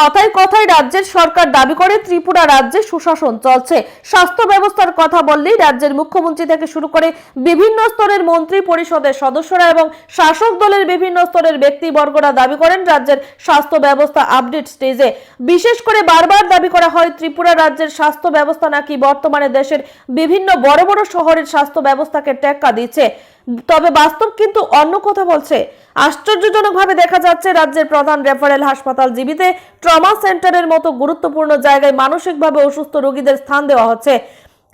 কথায় কথায় রাজ্যের সরকার দাবি করে ত্রিপুরা রাজ্যে সুশাসন চলছে। স্বাস্থ্য ব্যবস্থার কথা বললেই রাজ্যের মুখ্যমন্ত্রী থেকে শুরু করে বিভিন্ন স্তরের মন্ত্রী পরিষদের সদস্যরা এবং শাসক দলের বিভিন্ন স্তরের ব্যক্তিবর্গরা দাবি করেন রাজ্যের স্বাস্থ্য ব্যবস্থা আপডেট স্টেজে। বিশেষ করে বারবার দাবি করা হয় ত্রিপুরা রাজ্যের স্বাস্থ্য ব্যবস্থা নাকি বর্তমানে দেশের বিভিন্ন বড় বড় শহরের স্বাস্থ্য ব্যবস্থাকে টেক্কা দিচ্ছে, তবে বাস্তব কিন্তু অন্য কথা বলছে। আশ্চর্যজনকভাবে দেখা যাচ্ছে রাজ্যের প্রধান রেফারেল হাসপাতাল জীবিতে ট্রমা সেন্টারের মতো গুরুত্বপূর্ণ জায়গায় মানসিকভাবে অসুস্থ রোগীদের স্থান দেওয়া হচ্ছে।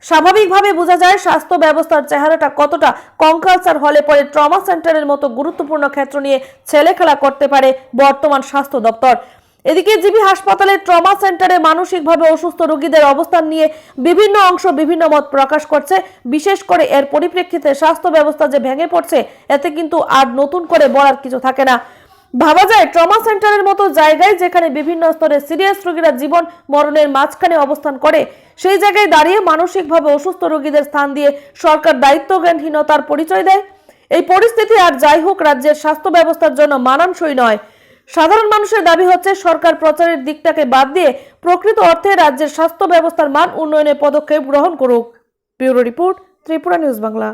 স্বাভাবিকভাবে বোঝা যায় স্বাস্থ্য ব্যবস্থার চেহারাটা কতটা কঙ্কালচার হলে পরে ট্রমা সেন্টারের মতো গুরুত্বপূর্ণ ক্ষেত্র নিয়ে ছেলেখেলা করতে পারে বর্তমান স্বাস্থ্য দপ্তর। এদিকে জিবি হাসপাতালের ট্রমা সেন্টারে মানসিকভাবে অসুস্থ রোগীদের অবস্থান নিয়ে বিভিন্ন অংশ বিভিন্ন মত প্রকাশ করছে। বিশেষ করে এর পরিপ্রেক্ষিতে স্বাস্থ্য ব্যবস্থা যে ভেঙে পড়ছে এতে কিন্তু আর নতুন করে বলার কিছু থাকে না। ভাবা যায় ট্রমা সেন্টারের মতো জায়গায় যেখানে বিভিন্ন স্তরে সিরিয়াস রোগীরা জীবন মরণের মাঝখানে অবস্থান করে, সেই জায়গায় দাঁড়িয়ে মানসিকভাবে অসুস্থ রোগীদের স্থান দিয়ে সরকার দায়িত্বজ্ঞানহীনতার পরিচয় দেয়। এই পরিস্থিতি আর যাই হোক রাজ্যের স্বাস্থ্য ব্যবস্থার জন্য মানানসই নয়। সাধারণ মানুষের দাবি হচ্ছে সরকার প্রচারের দিকটাকে বাদ দিয়ে প্রকৃত অর্থে রাজ্যের স্বাস্থ্য ব্যবস্থার মান উন্নয়নের পদক্ষেপ গ্রহণ করুক। Bureau report, Tripura news Bangla.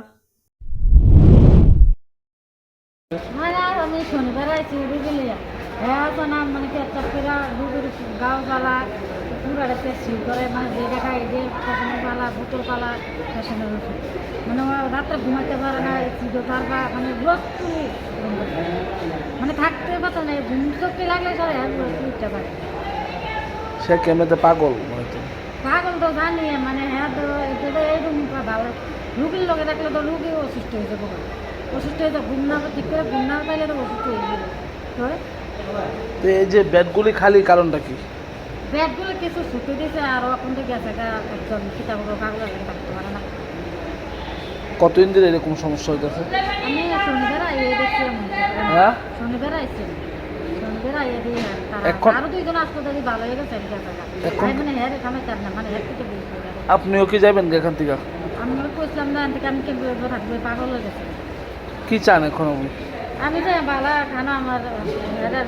আমি শনিবার আইছি রুগী এখন মানে চট্টগ্রাম রুগীর গাঁও পালা পুরাটা পেশি করে মানে যে দেখায় যে কখনো পালা বোতল পালা পেশেন্টের ওষুধ মানে রাত্রে ঘুমাইতে পারে না তার বা মানে বস্তু মানে থাকতে পারতো না, ঘুম চোখে লাগলে সবাই উঠতে পারে। সে কেমনে পাগল পাগল তো জানি মানে হ্যাঁ তো এইরকম ভালো রুগীর লোকে দেখলে তো রুগী অসুস্থ হয়ে যাবো, অসুস্থ হয়ে যাবো, ঘুম না ঠিক করে ঘুম না পাইলে তো অসুস্থ হয়ে যাবে। তো এই যে বেডগুলি খালি কারণটা কি? বেডগুলো কিছু ছুটি দিয়েছে আর এখন তো গেছে একজন কিতাবগুলো কাগজ থাকতে পারে না। কতদিন ধরে এরকম সমস্যা হইতেছে? আমি শনিবার আইয়ে দেখছিলাম, হ্যাঁ শনিবার আইছি, শনিবার আইয়ে দিয়ে এখন আরো দুইজন হাসপাতালে ভালো হয়ে গেছে এখন মানে হ্যাঁ থামে চার না মানে হ্যাঁ থেকে বেশি হয়ে গেছে। আপনিও কি যাবেন এখান থেকে? আমি কইছিলাম না থেকে আমি কেমন থাকবে, পাগল হয়ে গেছে। কি চান এখন আপনি? আমি তো বালা খানা আমার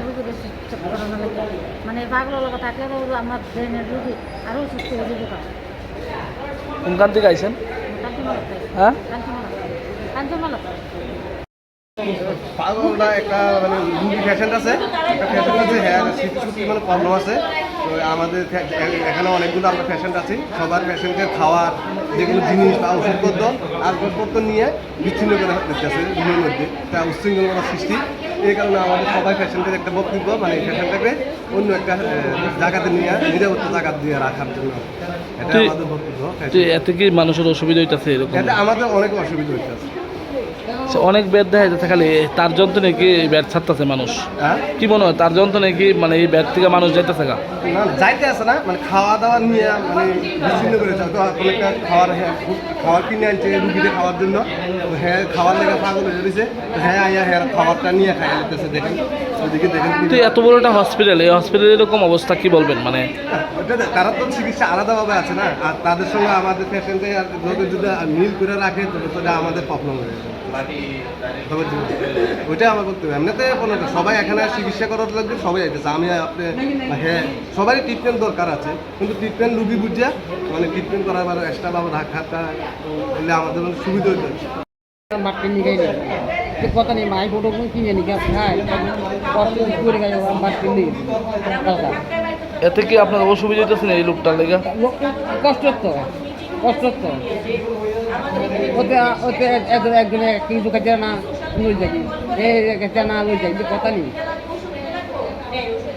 রুগীর করানো লাগে মানে পাগল লোক থাকলে তো আমার ব্রেনের রুগী আরও সুস্থ হয়ে যেতে পারে। কোনখান থেকে আইছেন? হ্যাঁ কাঞ্চনমালা পাগলটা একটা মানে রুগী পেশেন্ট আছে, একটা পেশেন্ট আছে হ্যাঁ স্মৃতিশক্তি মানে প্রবলেম আছে। তো আমাদের এখানে অনেকগুলো আমরা পেশেন্ট আছি, সবার পেশেন্টের খাওয়ার যেগুলো জিনিস বা ওষুধপত্র আসবাবপত্র নিয়ে বিচ্ছিন্ন করে দিতেছে রুমের মধ্যে, একটা উচ্ছৃঙ্খলতার সৃষ্টি। এই কারণে আমাদের সবাই পেশেন্টের একটা বক্তব্য মানে পেশেন্টটাকে অন্য একটা জায়গাতে নিয়ে নিরাপত্তা জায়গা দিয়ে রাখার জন্য, এটা আমাদের বক্তব্য। এতে কি মানুষের অসুবিধা হইতেছে? এরকম এটা আমাদের অনেক অসুবিধা হইতেছে, অনেক বেড দেখা যাচ্ছে, খালি তার যন্ত্রণায় কি বেড ছাড়তেছে মানুষ? হ্যাঁ কি মনে হয় তার যন্ত্রণায় কি মানে এই বেড থেকে মানুষ যাইতেছে গা? না যাইতে আসে না, মানে খাওয়া দাওয়া নিয়ে মানে বিচ্ছিন্ন করে তো অনেকটা খাবার কিনে আনছে রুগীদের খাওয়ার জন্য। তো হ্যাঁ খাবার লেগে পাগল হয়ে দিয়েছে, হ্যাঁ আইয়া হ্যাঁ খাবারটা নিয়ে খাই যেতেছে। দেখেন ওদিকে দেখেন, কিন্তু এত বড় একটা হসপিটাল, এই হসপিটালে এরকম অবস্থা কি বলবেন? মানে ওটা তারা তো চিকিৎসা আলাদাভাবে আছে না, আর তাদের সঙ্গে আমাদের পেশেন্টে যদি মিল করে রাখে সেটা আমাদের প্রবলেম হয়ে যাবে। ওইটাই আমার বক্তব্য। এমনিতে সবাই এখানে চিকিৎসা করার লাগবে, সবাই আইতেছে। আমি আপনি হ্যাঁ সবারই ট্রিটমেন্ট দরকার আছে, কিন্তু ট্রিটমেন্ট রুগী বুঝিয়া মানে ট্রিটমেন্ট করার বার এক্সট্রাভাবে রাখাটা হলে আমাদের মানে সুবিধা হইতে হবে। মাটি নিগাই না কথা নেই মাই ফটো কিনে নিয়ে খায় কষ্ট করে গাই মাটি নিয়ে এতে কি আপনার অসুবিধা হইতেছে না এই লোকটার লেগে? কষ্ট তো ওতে ওতে একজনে কিছু খাইতে না লই যাবি খেতে না লই যাবি কথা নেই।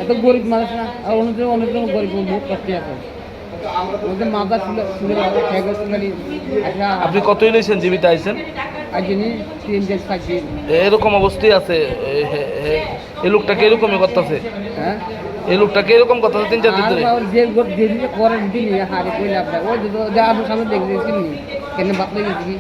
এত গরিব মানুষ না, আর অনেকজন গরিব বহুত কষ্টে আছে। ওদের মাথা আপনি কতই নিয়েছেন জীবিত আইছেন? আজনি 3 দিন 5 দিন এরকম অবস্থায় আছে। এই লোকটাকে এরকমই করতেছে? হ্যাঁ এই লোকটাকে এরকম করতেছে 3-4 দিন ধরে? যে করেন দিন হারে কইলে আপনার ওই যে আলু সামনে দেখেছি কেন বাতলে গেছি